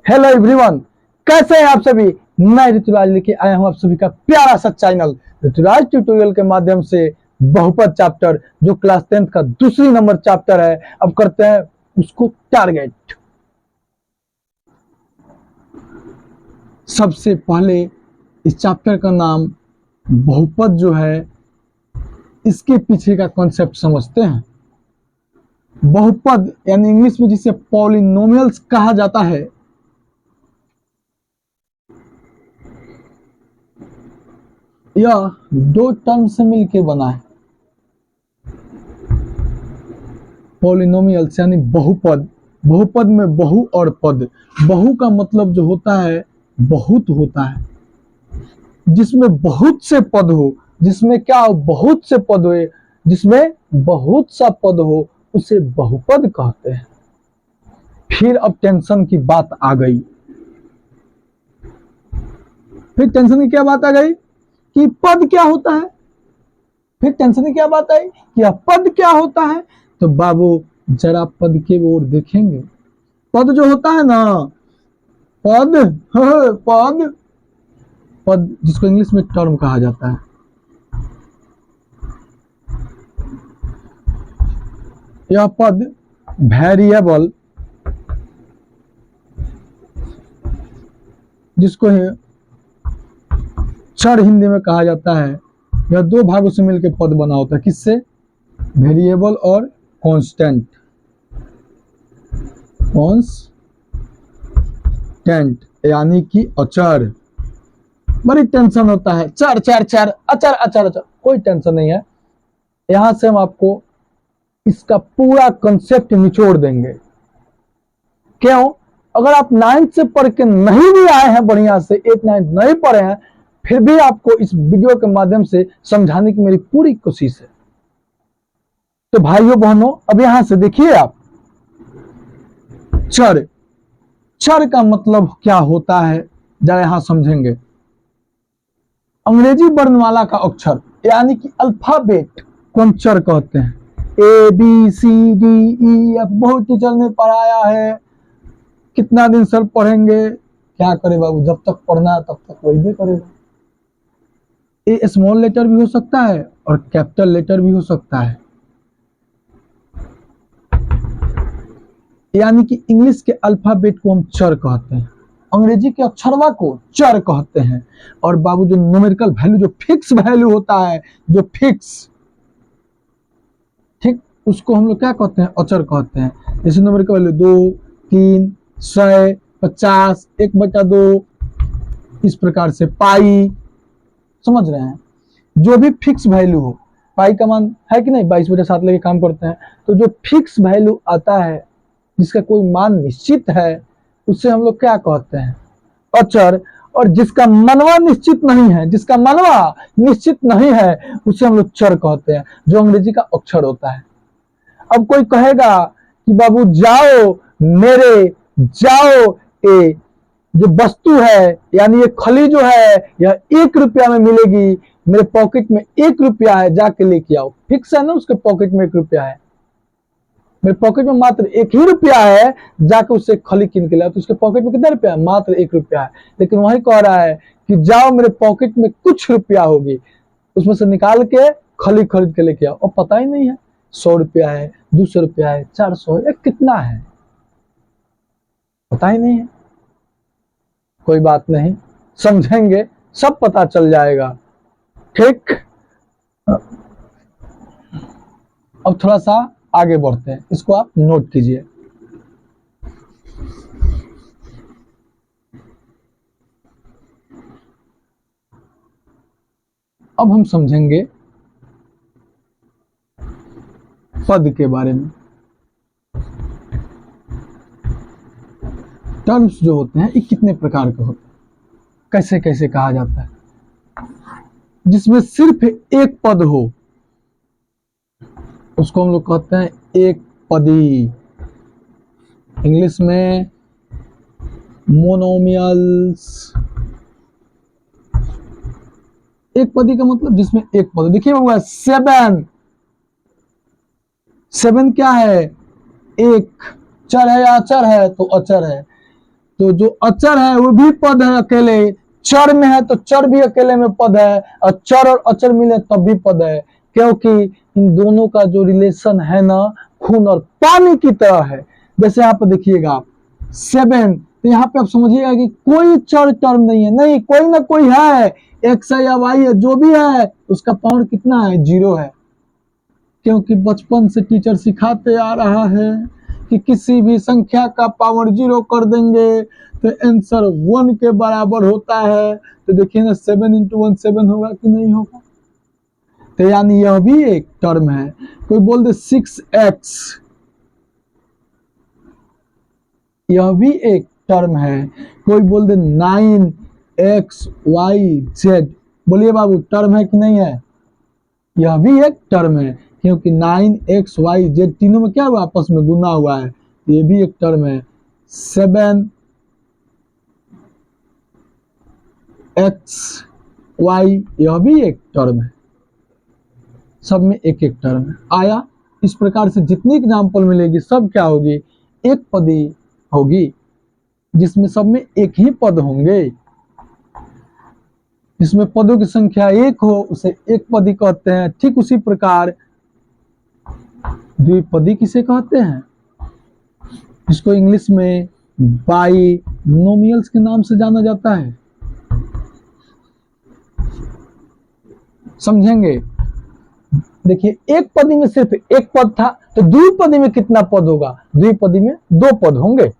Hello everyone, कैसे हैं आप सभी। मैं ऋतुराज लेके आया हूं आप सभी का प्यारा सा चैनल ऋतुराज ट्यूटोरियल के माध्यम से बहुपद चैप्टर जो क्लास 10th का दूसरी नंबर चैप्टर है। अब करते हैं उसको टारगेट। सबसे पहले इस चैप्टर का नाम बहुपद जो है इसके पीछे का कॉन्सेप्ट समझते हैं। बहुपद यानी इंग्लिश में जिसे पॉलिनोमियल्स कहा जाता है, यह दो टर्म से मिलकर बना है। पॉलिनोमियल्स यानी बहुपद। बहुपद में बहु और पद। बहु का मतलब जो होता है बहुत होता है, जिसमें बहुत से पद हो, जिसमें क्या हो, बहुत से पद हो, जिसमें बहुत सा पद हो उसे बहुपद कहते हैं। फिर अब टेंशन की बात आ गई। फिर टेंशन की क्या बात आ गई कि पद क्या होता है। फिर टेंशन की क्या बात आई कि यह पद क्या होता है। तो बाबू जरा पद के ओर देखेंगे। पद जो होता है ना, पद पद पद जिसको इंग्लिश में टर्म कहा जाता है। यह पद वेरिएबल, जिसको चर हिंदी में कहा जाता है, यह दो भागों से मिलकर पद बना होता है। किससे? वेरिएबल और कांस्टेंट। कांस्टेंट यानी कि अचर। बड़ी टेंशन होता है, चर चर चर, अचर अचर अचर। कोई टेंशन नहीं है, यहां से हम आपको इसका पूरा कंसेप्ट निचोड़ देंगे। क्यों? अगर आप 9th से पढ़ के नहीं भी आए हैं, बढ़िया से 8 9 नहीं पढ़े हैं, फिर भी आपको इस वीडियो के माध्यम से समझाने की मेरी पूरी कोशिश है। तो भाइयों बहनों, अब यहां से देखिए आप, चर। चर का मतलब क्या होता है जरा यहां समझेंगे। अंग्रेजी वर्णमाला का अक्षर यानी कि अल्फाबेट को हम चर कहते हैं। ABCDEF बहुत टीचर ने पढ़ाया है। कितना दिन सर पढ़ेंगे? क्या करे बाबू, जब तक पढ़ना है तब तक वही भी करेगा। ए स्मॉल लेटर भी हो सकता है और कैपिटल लेटर भी हो सकता है। यानी कि इंग्लिश के अल्फाबेट को हम चर कहते हैं, अंग्रेजी के अक्षरवा को चर कहते हैं। और बाबू जो न्यूमेरिकल वैल्यू, जो फिक्स वैल्यू होता है, जो फिक्स, ठीक, उसको हम लोग क्या कहते हैं? अचर कहते हैं। जैसे न्यूमेरिकल वैल्यू 2, 3, 100, 50, 1/2, इस प्रकार से पाई। समझ रहे हैं? जो भी फिक्स वैल्यू हो, पाई का मान है कि नहीं 22/7 लेके काम करते हैं। तो जो फिक्स वैल्यू आता है, जिसका कोई मान निश्चित है, उसे हम लोग क्या कहते हैं? अचर। और जिसका मनवा निश्चित नहीं है, जिसका मनवा निश्चित नहीं है, उसे हम लोग चर कहते हैं, जो अंग्रेजी का अक्षर होता है। अब कोई कहेगा कि बाबू जाओ मेरे, जाओ ए जो वस्तु है यानी ये खली जो है, यह 1 रुपया में मिलेगी, मेरे पॉकेट में 1 रुपया है, जाके लेके आओ। फिक्स है ना, उसके पॉकेट में 1 रुपया है, मेरे पॉकेट में मात्र 1 ही रुपया है, जाके उससे खली कीन के लाओ। तो उसके पॉकेट में कितना रुपया है? मात्र 1 रुपया है। लेकिन वही कह रहा है कि जाओ मेरे पॉकेट में कुछ रुपया होगी, उसमें से निकाल के खली खरीद के लेके आओ। और पता ही नहीं है 100 रुपया है, 200 रुपया है, 400 है, कितना है पता ही नहीं है। कोई बात नहीं, समझेंगे, सब पता चल जाएगा। ठीक, अब थोड़ा सा आगे बढ़ते हैं, इसको आप नोट कीजिए। अब हम समझेंगे पद के बारे में। टर्म्स जो होते हैं ये कितने प्रकार के होते हैं, कैसे कैसे कहा जाता है। जिसमें सिर्फ एक पद हो उसको हम लोग कहते हैं एक पदी। इंग्लिश में मोनोमियल्स। एक पदी का मतलब जिसमें एक पद। देखिए हुआ 7। 7 क्या है? एक। चर है या अचर है? तो अचर है। तो जो अचर है वो भी पद है अकेले, चर में है तो चर भी अकेले में पद है, और चर और अचर मिले तब भी पद है, क्योंकि इन दोनों का जो रिलेशन है ना, खून और पानी की तरह है। जैसे यहाँ पे देखिएगा 7, तो यहाँ पे आप समझिएगा कि कोई चर टर्म नहीं है, नहीं कोई ना कोई है, एक्स है या वाई है, जो भी है उसका पावर कितना है, 0 है। क्योंकि बचपन से टीचर सिखाते आ रहा है कि किसी भी संख्या का पावर 0 कर देंगे तो आंसर 1 के बराबर होता है। तो देखिए ना 7 इंटू 1 7 होगा कि नहीं होगा। तो यानी यह भी एक टर्म है। कोई बोल दे 6x, यह भी एक टर्म है। कोई बोल दे 9xyz, बोलिए बाबू टर्म है कि नहीं है, यह भी एक टर्म है, क्योंकि 9xyz तीनों में क्या हुआ, आपस में गुना हुआ है, ये भी एक टर्म है। 7xy यह भी एक टर्म है। सब में एक एक टर्म है। आया। इस प्रकार से जितनी एग्जाम्पल मिलेगी सब क्या होगी, एक पदी होगी, जिसमें सब में एक ही पद होंगे। जिसमें पदों की संख्या एक हो उसे एक पदी कहते हैं। ठीक उसी प्रकार द्विपदी किसे कहते हैं, इसको इंग्लिश में बाइनोमियल्स के नाम से जाना जाता है। समझेंगे। देखिए एक पदी में सिर्फ एक पद था, तो द्विपदी में कितना पद होगा, द्विपदी में 2 पद होंगे।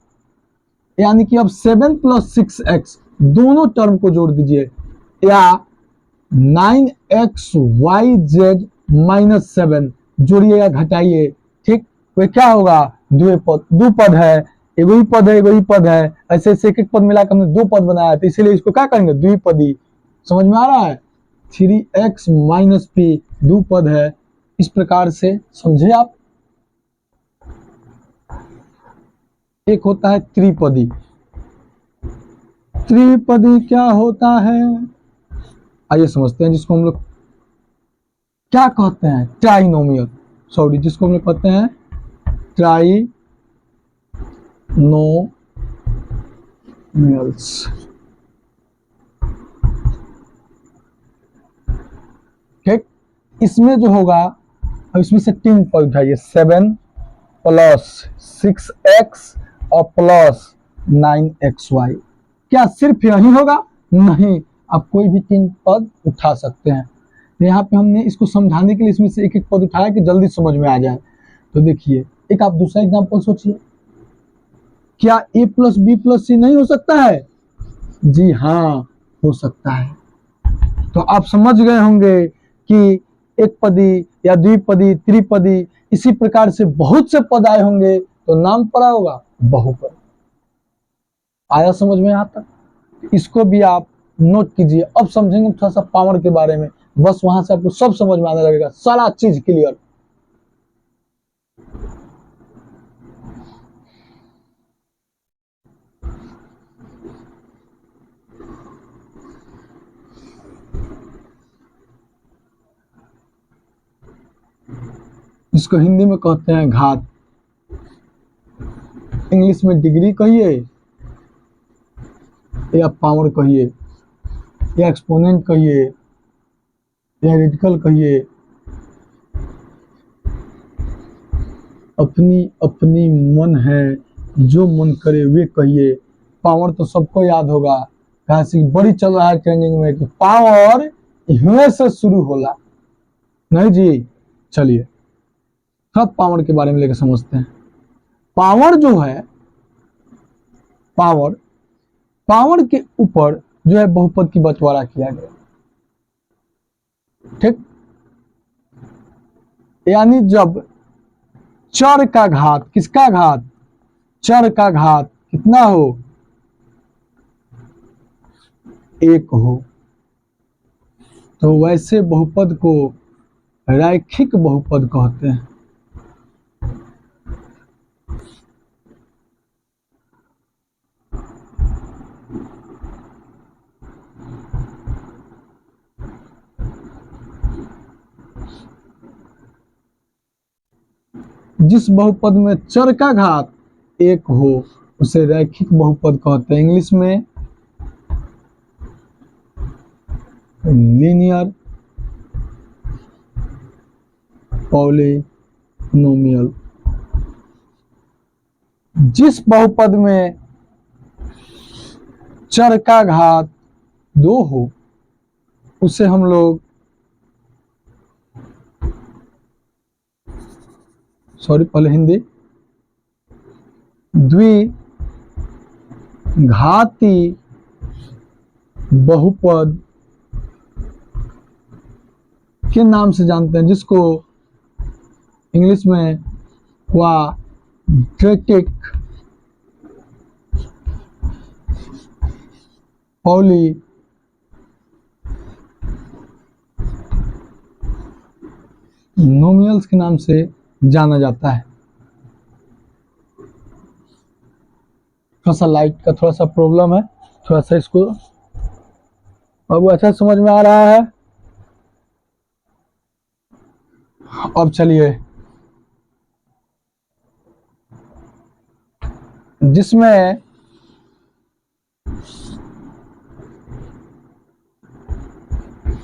यानी कि अब 7 + 6x दोनों टर्म को जोड़ दीजिए, या 9xyz - 7 जोड़िए या घटाइए। ठीक, तो क्या होगा, द्विपद है, एगो ही पद है, एगो ही पद है, ऐसे ऐसे एक एक पद मिलाकर हमने 2 पद बनाया, तो इसीलिए इसको क्या करेंगे, द्विपदी। समझ में आ रहा है। 3x - p द्विपद है। इस प्रकार से समझे आप। एक होता है त्रिपदी। त्रिपदी क्या होता है, आइए समझते हैं। जिसको हम लोग क्या कहते हैं, ट्राइनोमियल, सॉरी जिसको हम लोग कहते हैं ट्राइनोमियल्स। ठीक, इसमें जो होगा, अब इसमें से 3 पद उठाइए, 7 + 6x और प्लस 9xy। क्या सिर्फ यही होगा, नहीं, आप कोई भी 3 पद उठा सकते हैं। यहाँ पे हमने इसको समझाने के लिए इसमें से एक एक पद उठाया कि जल्दी समझ में आ जाए। तो देखिए एक आप दूसरा एग्जांपल सोचिए, क्या a + b + c नहीं हो सकता है, जी हाँ हो सकता है। तो आप समझ गए होंगे कि एक पदी या द्विपदी, त्रिपदी, इसी प्रकार से बहुत से पद आए होंगे, तो नाम पड़ा होगा बहुपद। आया समझ में आता। इसको भी आप नोट कीजिए। अब समझेंगे थोड़ा सा पावर के बारे में, बस वहां से आपको सब समझ में आने लगेगा, सारा चीज क्लियर। इसको हिंदी में कहते हैं घात, इंग्लिश में डिग्री कहिए या पावर कहिए या एक्सपोनेंट कहिए या रेडिकल कहिए, अपनी अपनी मन है, जो मन करे वे कहिए। पावर तो सबको याद होगा, कहा बड़ी चल रहा है ट्रेंडिंग में कि पावर हुए से शुरू होला, नहीं जी। चलिए सब पावर के बारे में लेकर समझते हैं। पावर जो है, पावर के ऊपर जो है बहुपद की बंटवारा किया गया। ठीक, यानी जब चर का घात, किसका घात, चर का घात कितना हो, 1 हो, तो वैसे बहुपद को रैखिक बहुपद कहते हैं। जिस बहुपद में चर का घात 1 हो उसे रैखिक बहुपद कहते हैं। इंग्लिश में लीनियर पॉलिनोमियल। जिस बहुपद में चर का घात 2 हो उसे हम लोग पहले हिंदी द्विघाती बहुपद के नाम से जानते हैं, जिसको इंग्लिश में क्वाड्रेटिक पॉलिनोमियल्स के नाम से जाना जाता है। थोड़ा सा लाइट का थोड़ा सा प्रॉब्लम है, थोड़ा सा इसको अब अच्छा समझ में आ रहा है। अब चलिए, जिसमें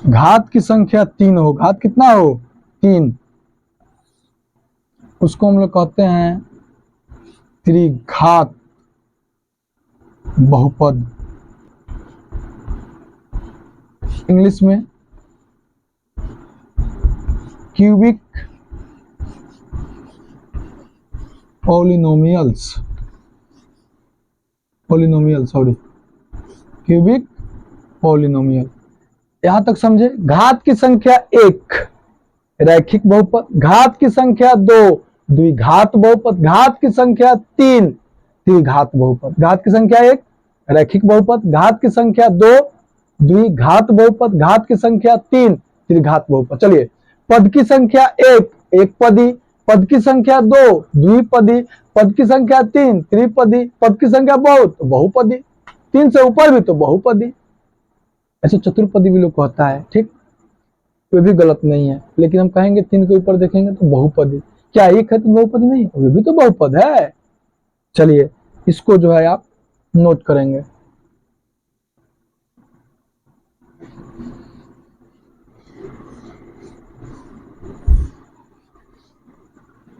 घात की संख्या 3 हो, घात कितना हो 3, उसको हम लोग कहते हैं त्रिघात बहुपद। इंग्लिश में क्यूबिक पॉलिनोमियल्स, क्यूबिक पॉलिनोमियल। यहां तक समझे। घात की संख्या 1 रैखिक बहुपद, घात की संख्या 2 द्विघात बहुपद, घात की संख्या 3 त्रिघात बहुपद। घात की संख्या 1 रैखिक बहुपद, घात की संख्या 2 द्विघात बहुपद, घात की संख्या 3 त्रिघात बहुपद। चलिए, पद की संख्या 1 एक पदी, पद की संख्या 2 द्विपदी, पद की संख्या 3 त्रिपदी, पद की संख्या बहुत तो बहुपदी, 3 से ऊपर भी तो बहुपदी। ऐसे चतुर्पदी भी लोग कहता है, ठीक, वो भी गलत नहीं है, लेकिन हम कहेंगे 3 के ऊपर देखेंगे तो बहुपदी। क्या एक है तो बहुपदी नहीं, वो भी तो बहुपद है। चलिए, इसको जो है आप नोट करेंगे।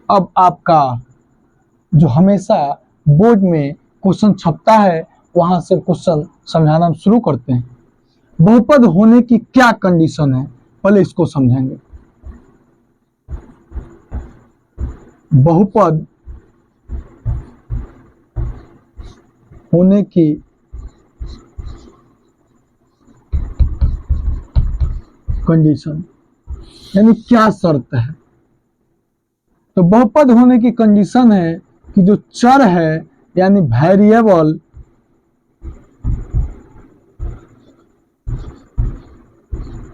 अब आपका जो हमेशा बोर्ड में क्वेश्चन छपता है, वहां से क्वेश्चन समझाना हम शुरू करते हैं। बहुपद होने की क्या कंडीशन है, पहले इसको समझेंगे। बहुपद होने की कंडीशन यानी क्या शर्त है। तो बहुपद होने की कंडीशन है कि जो चर है यानी वेरिएबल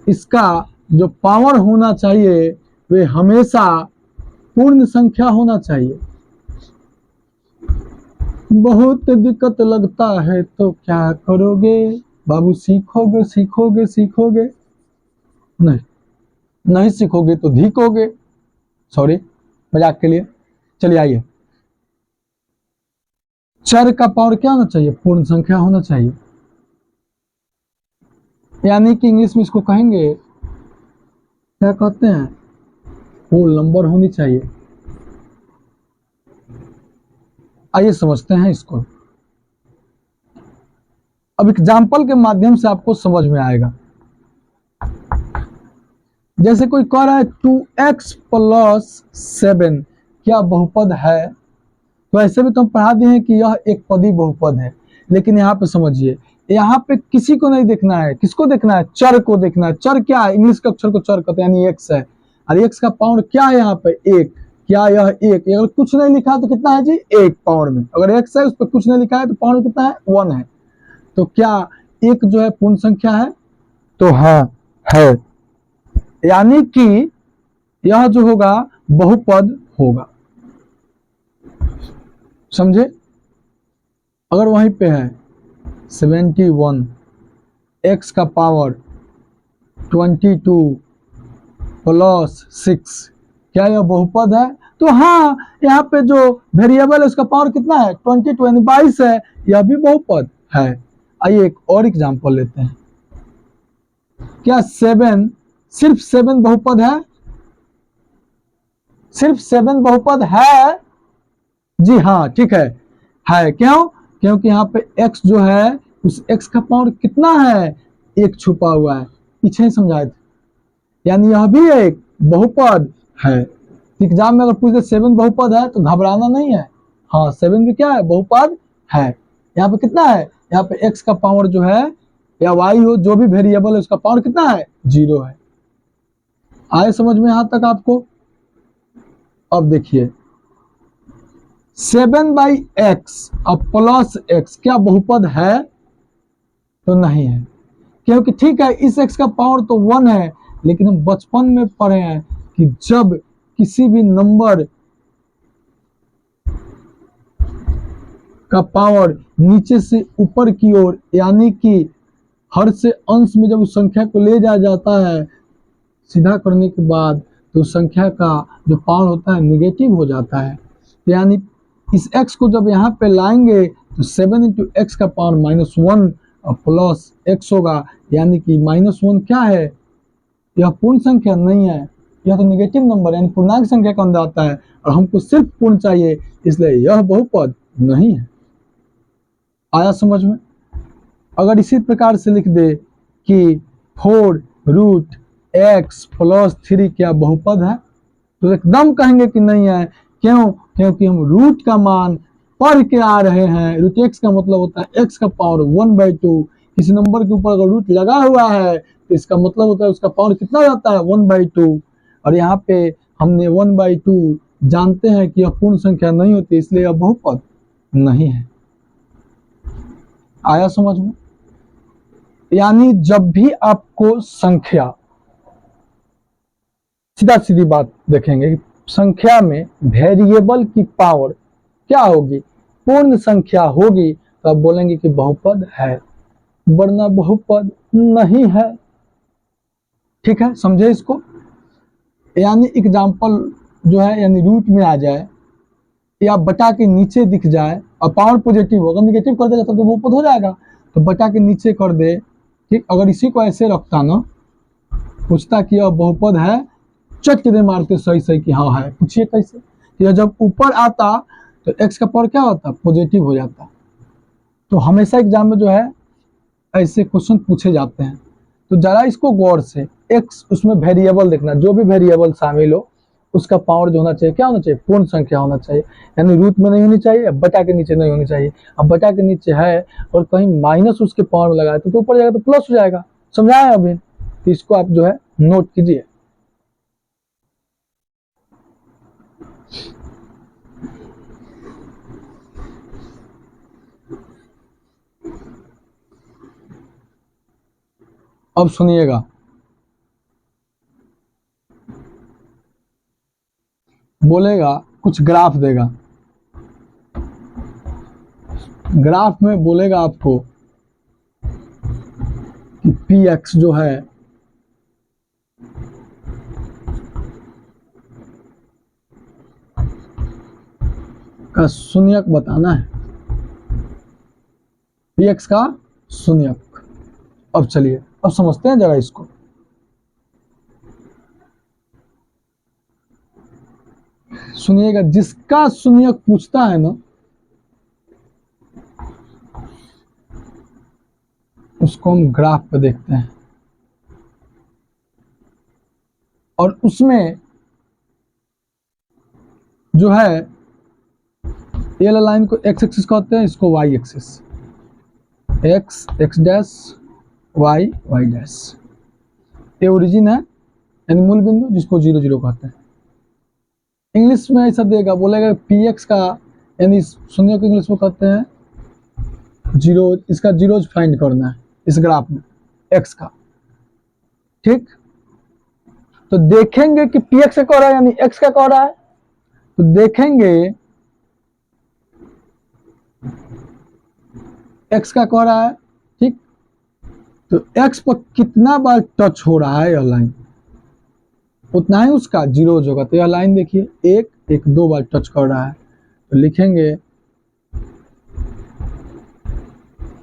इसका जो पावर होना चाहिए वे हमेशा पूर्ण संख्या होना चाहिए। बहुत दिक्कत लगता है तो क्या करोगे बाबू, सीखोगे सीखोगे सीखोगे, नहीं सीखोगे तो धीकोगे। सॉरी, मजाक के लिए। चलिए आइए, चर का पावर क्या होना चाहिए, पूर्ण संख्या होना चाहिए। यानी कि इंग्लिश में इसको कहेंगे, क्या कहते हैं, होल नंबर होनी चाहिए। आइए समझते हैं इसको। अब एग्जाम्पल के माध्यम से आपको समझ में आएगा। जैसे कोई कह रहा है 2x + 7 क्या बहुपद है, तो ऐसे भी तो हम पढ़ा दिए हैं कि यह एक पदी बहुपद है। लेकिन यहाँ पे समझिए, यहाँ पे किसी को नहीं देखना है, किसको देखना है, चर को देखना है। चर क्या है, इंग्लिश के अक्षर को चर कहते हैं, यानी एक्स है। और एक्स का पावर क्या है यहाँ पे, 1। क्या यह 1, अगर कुछ नहीं लिखा है तो कितना है जी, 1 पावर में। अगर एक्स है उस पर कुछ नहीं लिखा है तो पावर में कितना है, 1 है। तो क्या 1 जो है पूर्ण संख्या है, तो हाँ है, यानी कि यह जो होगा बहुपद होगा। समझे। अगर वहीं पे है 71, x का पावर 22 + 6, क्या यह बहुपद है, तो हाँ, यहाँ पे जो वेरिएबल है उसका पावर कितना है, 22 है, यह भी बहुपद है। आइए एक और एग्जांपल लेते हैं। क्या 7 सिर्फ 7 बहुपद है? सिर्फ 7 बहुपद है? जी हाँ, ठीक है। क्यों? क्योंकि यहाँ पे x जो है उस x का पावर कितना है, एक छुपा हुआ है, पीछे ही समझाए थे, यानी यह भी एक बहुपद है। एग्जाम में अगर पूछते 7 बहुपद है तो घबराना नहीं है, हाँ 7 भी क्या है, बहुपद है। यहाँ पे कितना है, यहाँ पे x का पावर जो है या y हो, जो भी वेरिएबल है उसका पावर कितना है, 0 है। आए समझ में यहां तक आपको? अब देखिए 7/x और प्लस x क्या बहुपद है? तो नहीं है, क्योंकि ठीक है इस x का पावर तो 1 है, लेकिन हम बचपन में पढ़े हैं कि जब किसी भी नंबर का पावर नीचे से ऊपर की ओर, यानी कि हर से अंश में जब उस संख्या को ले जाया जाता है सीधा करने के बाद, तो उस संख्या का जो पावर होता है निगेटिव हो जाता है। यानी इस x को जब यहाँ पे लाएंगे तो 7 इंटू एक्स का पावर -1 और प्लस x होगा, यानी कि -1 क्या है, यह पूर्ण संख्या नहीं है, यह तो निगेटिव नंबर यानी पूर्णांक संख्या का अंदर आता है, और हमको सिर्फ पूर्ण चाहिए, इसलिए यह बहुपद नहीं है। आया समझ में? अगर इसी प्रकार से लिख दे कि 4√x + 3 क्या बहुपद है, तो एकदम कहेंगे कि नहीं है। क्यों? क्योंकि हम रूट का मान पढ़ के आ रहे हैं। रूट x का मतलब होता है x का पावर 1/2। किसी नंबर के ऊपर अगर रूट लगा हुआ है तो इसका मतलब होता है उसका पावर कितना जाता है, 1/2। और यहाँ पे हमने 1/2 जानते हैं कि यह पूर्ण संख्या नहीं होती, इसलिए यह बहुपद नहीं है। आया समझ में? यानी जब भी आपको संख्या, सीधा सीधी बात देखेंगे, संख्या में वेरिएबल की पावर क्या होगी, पूर्ण संख्या होगी, तो आप बोलेंगे कि बहुपद है, वरना बहुपद नहीं है। ठीक है, समझे इसको? यानी एग्जाम्पल जो है, यानी रूट में आ जाए या बटा के नीचे दिख जाए और पावर पॉजिटिव होगा, निगेटिव कर देगा तब तो बहुपद हो जाएगा। तो बटा के नीचे कर दे, ठीक, अगर इसी को ऐसे रखता ना, पूछता कि यह बहुपद है, चट दे मारते सही सही कि हाँ है। पूछिए कैसे? यह जब ऊपर आता तो x का पावर क्या होता, पॉजिटिव हो जाता। तो हमेशा एग्जाम में जो है ऐसे क्वेश्चन पूछे जाते हैं, तो जरा इसको गौर से, x उसमें वेरिएबल देखना, जो भी वेरिएबल शामिल हो उसका पावर जो होना चाहिए क्या होना चाहिए, पूर्ण संख्या होना चाहिए, यानी रूट में नहीं होनी चाहिए, बटा के नीचे नहीं होनी चाहिए। अब बटा के नीचे है और कहीं माइनस उसके पावर में लगाए तो ऊपर जाएगा तो प्लस हो जाएगा। समझाया अभी? तो इसको आप जो है नोट कीजिए। अब सुनिएगा, बोलेगा कुछ ग्राफ देगा, ग्राफ में बोलेगा आपको कि px जो है का शून्यक बताना है, px का शून्यक। अब चलिए अब समझते हैं जरा इसको। सुनिएगा, जिसका शून्यक पूछता है ना उसको हम ग्राफ पे देखते हैं, और उसमें जो है ये लाइन को x एक्सिस कहते हैं, इसको y axis, x x dash y y dash, ये ओरिजिन है यानी मूल बिंदु, जिसको 0 0 कहते हैं। इंग्लिश में ऐसा देगा, बोलेगा px का यानी शून्य को इंग्लिश में कहते हैं जीरो, इसका जीरोज फाइंड करना है इस ग्राफ में x का। ठीक, तो देखेंगे कि px का कह रहा है यानी x का कह रहा है, तो देखेंगे x का कह रहा है, ठीक, तो x पर कितना बार टच हो रहा है यह लाइन, उतना ही उसका जीरोज होगा। तो यह लाइन देखिए, एक एक दो बार टच कर रहा है, तो लिखेंगे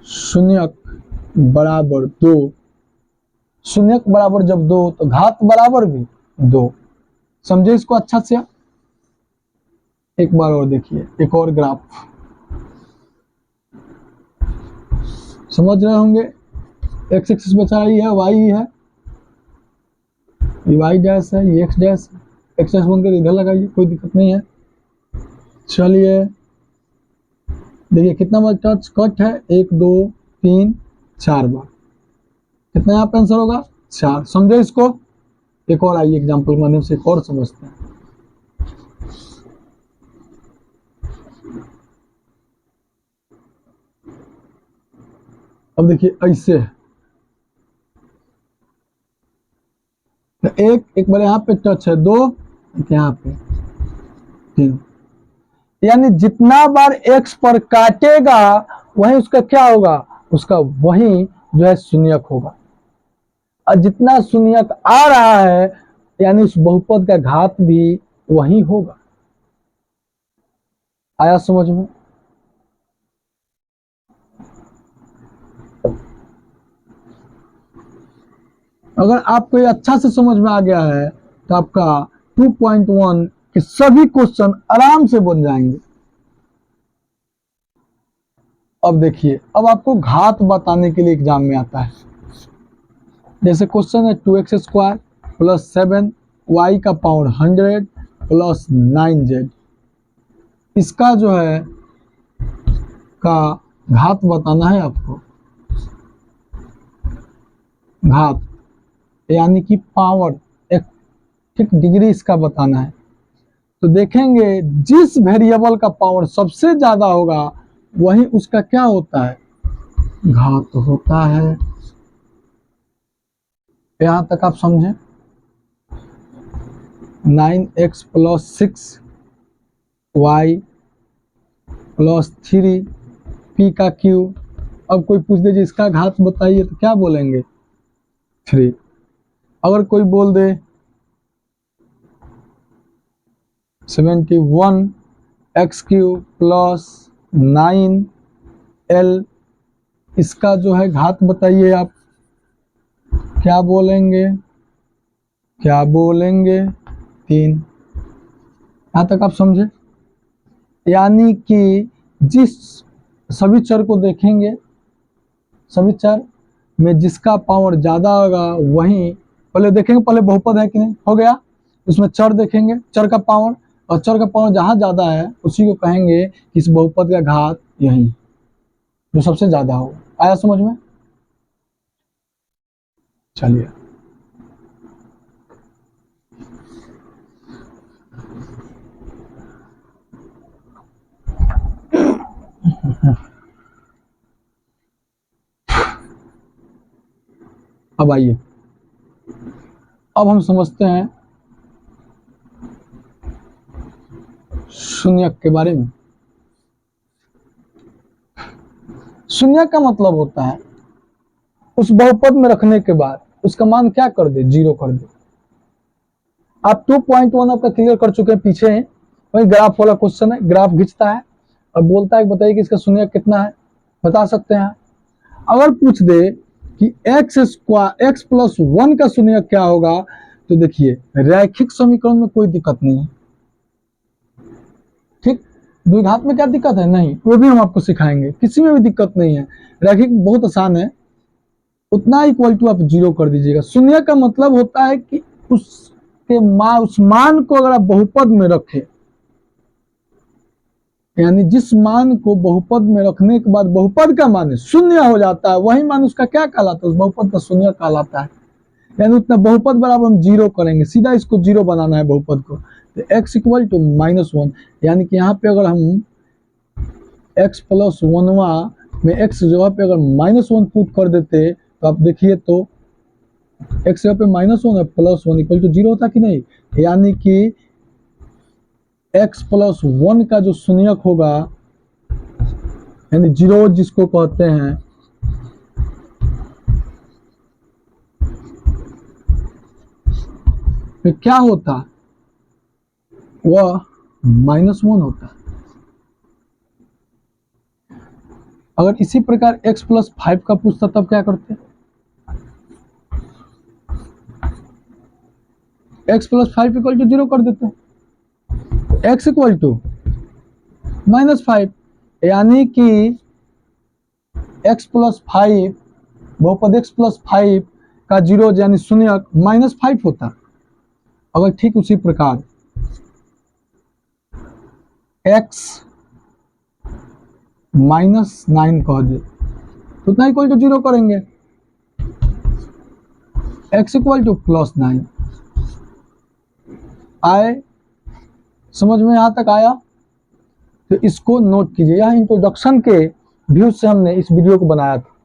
शून्यक बराबर 2। शून्यक बराबर जब 2 तो घात बराबर भी 2। समझे इसको अच्छा से? एक बार और देखिए, एक और ग्राफ समझ रहे होंगे। एक्स एक्सिस बचा ही है, वाई है, ये वाई डैश है, ये एक्स डैश है। एक्स डैश बनकर इधर लगाइए, कोई दिक्कत नहीं है। चलिए देखिए कितना बार टच कट है, 1 2 3 4 बार। कितना यहाँ पे आंसर होगा? 4। समझे इसको? एक और आइए एग्जाम्पल के माध्यम से एक और समझते हैं। अब देखिए ऐसे है, तो एक बार यहाँ पे टच है 2, यहाँ पे 3, यानी जितना बार एक्स पर काटेगा वही उसका क्या होगा? उसका वही जो है शून्यक होगा। और जितना शून्यक आ रहा है यानी उस बहुपद का घात भी वही होगा। आया समझ में? अगर आपको ये अच्छा से समझ में आ गया है तो आपका 2.1 के सभी क्वेश्चन आराम से बन जाएंगे। अब देखिए, अब आपको घात बताने के लिए एग्जाम में आता है। जैसे क्वेश्चन है 2x² प्लस 7 y का पावर 100 प्लस 9z, इसका जो है का घात बताना है आपको। घात यानी कि पावर, एक ठीक डिग्री इसका बताना है। तो देखेंगे जिस वेरिएबल का पावर सबसे ज्यादा होगा वही उसका क्या होता है? घात होता है। यहां तक आप समझे? 9x plus 6y plus 3 p का क्यूब। अब कोई पूछ दे इसका घात बताइए तो क्या बोलेंगे? 3। अगर कोई बोल दे 71x³ प्लस 9l, इसका जो है घात बताइए आप, क्या बोलेंगे? क्या बोलेंगे? 3। यहां तक आप समझे? यानी कि जिस सभी चर को देखेंगे, सभी चर में जिसका पावर ज्यादा होगा वही पहले देखेंगे, पहले बहुपद है कि नहीं, हो गया। उसमें चर देखेंगे, चर का पावर, और चर का पावर जहां ज्यादा है उसी को कहेंगे कि इस बहुपद का घात यही जो सबसे ज्यादा हो। आया समझ में? चलिए अब आइए, अब हम समझते हैं शून्यक के बारे में। शून्यक का मतलब होता है उस बहुपद में रखने के बाद उसका मान क्या कर दे? 0 कर दे। आप 2.1 आपका क्लियर कर चुके हैं, पीछे हैं। वही ग्राफ वाला क्वेश्चन है, ग्राफ खींचता है और बोलता है बताइए कि इसका शून्यक कितना है, बता सकते हैं। अगर पूछ दे कि x प्लस 1 का शून्यक क्या होगा, तो देखिए रैखिक समीकरण में कोई दिक्कत नहीं है। ठीक, द्विघात में क्या दिक्कत है? नहीं, वो भी हम आपको सिखाएंगे, किसी में भी दिक्कत नहीं है। रैखिक बहुत आसान है, उतना इक्वल टू आप 0 कर दीजिएगा। शून्य का मतलब होता है कि उसके उस मान को अगर आप बहुपद में रखें, यानी जिस मान को बहुपद में रखने के बाद बहुपद का मान शून्य हो जाता है, वही मान उसका क्या कहलाता है? उस बहुपद का शून्य कहलाता है। यानी उतना बहुपद बराबर हम 0 करेंगे, सीधा इसको 0 बनाना है बहुपद को। तो x इक्वल टू -1, यानी कि यहाँ पे अगर हम x प्लस 1 में x जगह पे अगर -1 पुट कर देते तो आप देखिए तो x जगह पे -1 है, +1 इक्वल टू 0 होता कि नहीं? यानी कि x प्लस 1 का जो शून्यक होगा, यानी 0 जिसको कहते हैं, फिर क्या होता, वह -1 होता। अगर इसी प्रकार x + 5 का पूछता तब क्या करते, x + 5 = 0 कर देते, x = -5, यानी कि x + 5 बहुपद x + 5 का 0 यानी शून्यक -5 होता। अगर ठीक उसी प्रकार x -9 कह दे तो उतना इक्वल टू 0 करेंगे, x = +9। आए समझ में, यहां तक आया? तो इसको नोट कीजिए, यह इंट्रोडक्शन के व्यू से हमने इस वीडियो को बनाया था,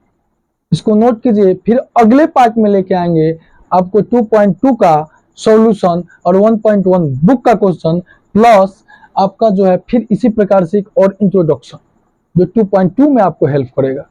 इसको नोट कीजिए। फिर अगले पार्ट में लेके आएंगे आपको 2.2 का सॉल्यूशन और 1.1 बुक का क्वेश्चन, प्लस आपका जो है फिर इसी प्रकार से एक और इंट्रोडक्शन जो 2.2 में आपको हेल्प करेगा।